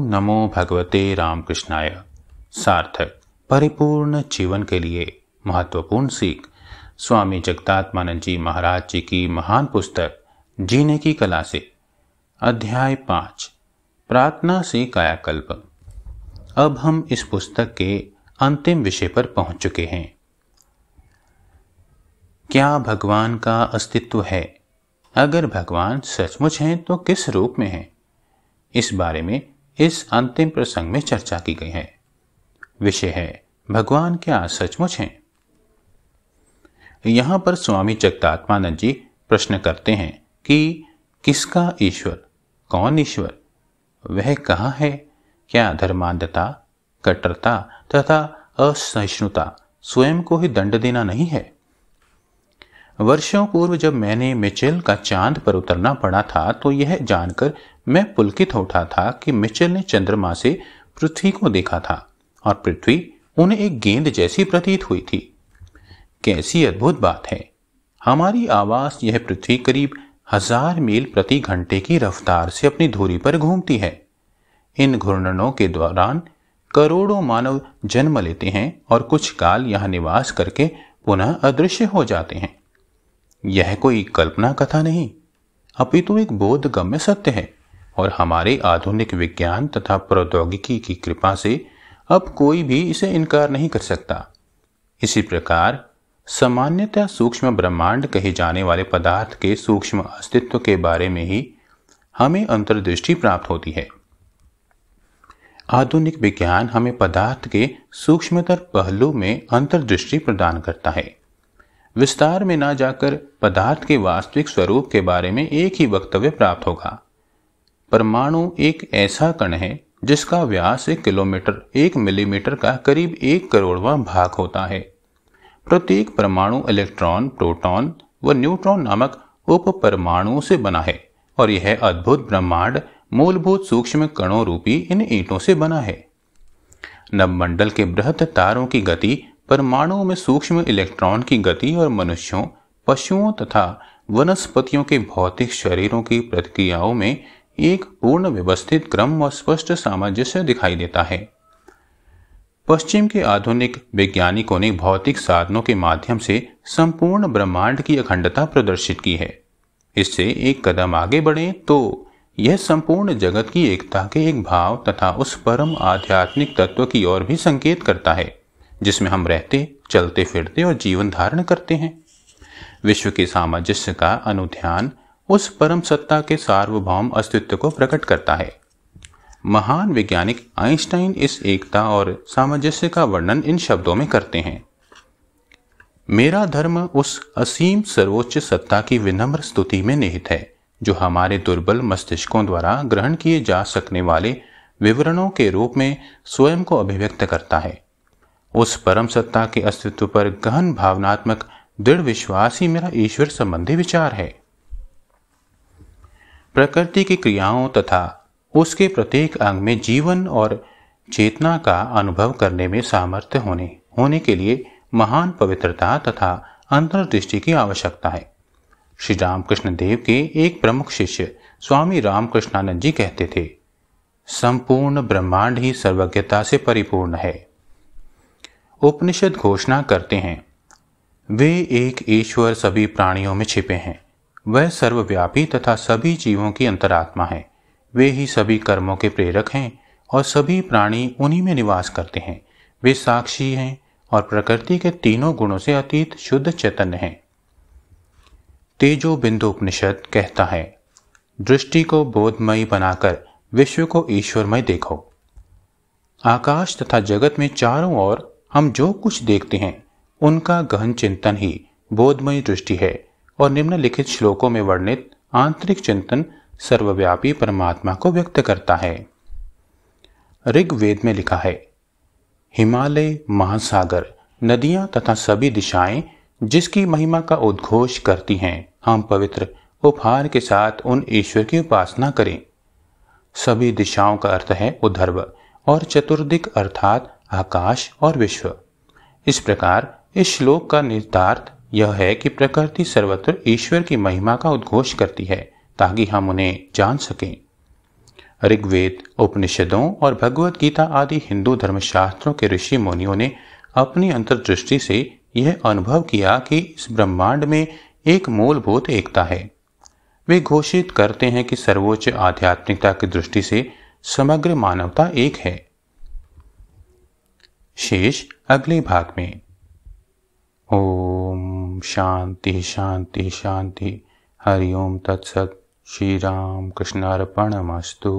नमो भगवते रामकृष्णाय। सार्थक परिपूर्ण जीवन के लिए महत्वपूर्ण सीख स्वामी जगदात्मानंद जी महाराज जी की महान पुस्तक जीने की कला से अध्याय 5 प्रार्थना से कायाकल्प। अब हम इस पुस्तक के अंतिम विषय पर पहुंच चुके हैं। क्या भगवान का अस्तित्व है? अगर भगवान सचमुच हैं तो किस रूप में हैं? इस बारे में इस अंतिम प्रसंग में चर्चा की गई है। विषय है भगवान क्या सचमुच हैं? यहां पर स्वामी जगदात्मानंद जी प्रश्न करते हैं कि किसका ईश्वर, कौन ईश्वर, वह कहाँ है? क्या धर्मांधता, कट्टरता तथा असहिष्णुता स्वयं को ही दंड देना नहीं है? वर्षों पूर्व जब मैंने मिचेल का चांद पर उतरना पड़ा था तो यह जानकर मैं पुलकित हो उठा था कि मिचेल ने चंद्रमा से पृथ्वी को देखा था और पृथ्वी उन्हें एक गेंद जैसी प्रतीत हुई थी। कैसी अद्भुत बात है! हमारी आवाज यह पृथ्वी करीब 1000 मील प्रति घंटे की रफ्तार से अपनी धुरी पर घूमती है। इन घूर्णनों के दौरान करोड़ों मानव जन्म लेते हैं और कुछ काल यहां निवास करके पुनः अदृश्य हो जाते हैं। यह कोई कल्पना कथा नहीं, अपितु एक बोधगम्य सत्य है और हमारे आधुनिक विज्ञान तथा प्रौद्योगिकी की कृपा से अब कोई भी इसे इनकार नहीं कर सकता। इसी प्रकार सामान्यतः सूक्ष्म ब्रह्मांड कहे जाने वाले पदार्थ के सूक्ष्म अस्तित्व के बारे में ही हमें अंतर्दृष्टि प्राप्त होती है। आधुनिक विज्ञान हमें पदार्थ के सूक्ष्मतर पहलू में अंतर्दृष्टि प्रदान करता है। विस्तार में ना जाकर पदार्थ के वास्तविक स्वरूप के बारे में एक ही वक्तव्य प्राप्त होगा। परमाणु एक ऐसा कण है जिसका व्यास 1 किलोमीटर 1 मिलीमीटर का करीब 1 करोड़वां भाग होता है। प्रत्येक परमाणु इलेक्ट्रॉन, प्रोटॉन व न्यूट्रॉन नामक उप परमाणुओं से बना है और यह अद्भुत ब्रह्मांड मूलभूत सूक्ष्म कणों रूपी इन ईंटों से बना है। नवमंडल के बृहद तारों की गति, परमाणुओं में सूक्ष्म इलेक्ट्रॉन की गति और मनुष्यों, पशुओं तथा वनस्पतियों के भौतिक शरीरों की प्रतिक्रियाओं में एक पूर्ण व्यवस्थित क्रम और स्पष्ट सामंजस्य दिखाई देता है। पश्चिम के आधुनिक वैज्ञानिकों ने भौतिक साधनों के माध्यम से संपूर्ण ब्रह्मांड की अखंडता प्रदर्शित की है। इससे एक कदम आगे बढ़े तो यह संपूर्ण जगत की एकता के एक भाव तथा उस परम आध्यात्मिक तत्व की ओर भी संकेत करता है जिसमें हम रहते, चलते फिरते और जीवन धारण करते हैं। विश्व के सामंजस्य का अनुध्यान उस परम सत्ता के सार्वभौम अस्तित्व को प्रकट करता है। महान वैज्ञानिक आइंस्टाइन इस एकता और सामंजस्य का वर्णन इन शब्दों में करते हैं। मेरा धर्म उस असीम सर्वोच्च सत्ता की विनम्र स्तुति में निहित है जो हमारे दुर्बल मस्तिष्कों द्वारा ग्रहण किए जा सकने वाले विवरणों के रूप में स्वयं को अभिव्यक्त करता है। उस परम सत्ता के अस्तित्व पर गहन भावनात्मक दृढ़ विश्वास ही मेरा ईश्वर संबंधी विचार है। प्रकृति की क्रियाओं तथा उसके प्रत्येक अंग में जीवन और चेतना का अनुभव करने में सामर्थ्य होने के लिए महान पवित्रता तथा अंतर्दृष्टि की आवश्यकता है। श्री रामकृष्ण देव के एक प्रमुख शिष्य स्वामी रामकृष्णानंद जी कहते थे, संपूर्ण ब्रह्मांड ही सर्वज्ञता से परिपूर्ण है। उपनिषद घोषणा करते हैं, वे एक ईश्वर सभी प्राणियों में छिपे हैं। वह सर्वव्यापी तथा सभी जीवों की अंतरात्मा है। वे ही सभी कर्मों के प्रेरक हैं और सभी प्राणी उन्हीं में निवास करते हैं। वे साक्षी हैं और प्रकृति के तीनों गुणों से अतीत शुद्ध चैतन्य हैं। तेजो बिंदु उपनिषद कहता है, दृष्टि को बोधमयी बनाकर विश्व को ईश्वरमय देखो। आकाश तथा जगत में चारों ओर हम जो कुछ देखते हैं उनका गहन चिंतन ही बोधमयी दृष्टि है और निम्नलिखित श्लोकों में वर्णित आंतरिक चिंतन सर्वव्यापी परमात्मा को व्यक्त करता है। ऋग्वेद में लिखा है, हिमालय, महासागर, नदियां तथा सभी दिशाएं जिसकी महिमा का उद्घोष करती हैं, हम पवित्र उपहार के साथ उन ईश्वर की उपासना करें। सभी दिशाओं का अर्थ है उद्धर्व और चतुर्दिक अर्थात आकाश और विश्व। इस प्रकार इस श्लोक का निहितार्थ यह है कि प्रकृति सर्वत्र ईश्वर की महिमा का उद्घोष करती है ताकि हम उन्हें जान सकें। ऋग्वेद, उपनिषदों और भगवत गीता आदि हिंदू धर्मशास्त्रों के ऋषि मुनियों ने अपनी अंतर्दृष्टि से यह अनुभव किया कि इस ब्रह्मांड में एक मूलभूत एकता है। वे घोषित करते हैं कि सर्वोच्च आध्यात्मिकता की दृष्टि से समग्र मानवता एक है। शेष अगले भाग में। ओम शांति शांति शांति। हरि ओम तत्सत। श्री राम कृष्णार्पणमस्तु।